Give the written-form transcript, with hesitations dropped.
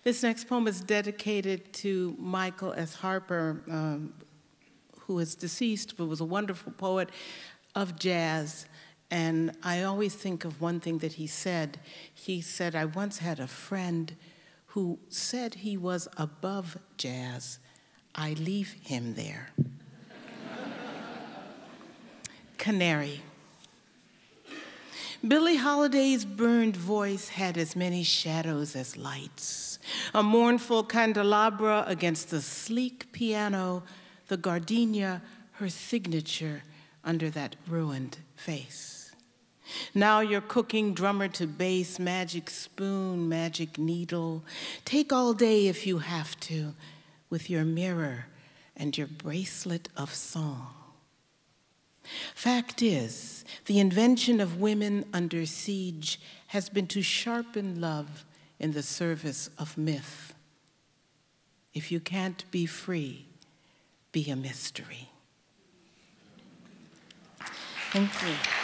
This next poem is dedicated to Michael S. Harper, who is deceased, but was a wonderful poet of jazz. And I always think of one thing that he said. He said, I once had a friend who said he was above jazz. I leave him there. Canary. Billie Holiday's burned voice had as many shadows as lights. A mournful candelabra against the sleek piano, the gardenia, her signature under that ruined face. Now you're cooking drummer to bass, magic spoon, magic needle. Take all day if you have to, with your mirror and your bracelet of song. Fact is, the invention of women under siege has been to sharpen love in the service of myth. If you can't be free, be a mystery. Thank you.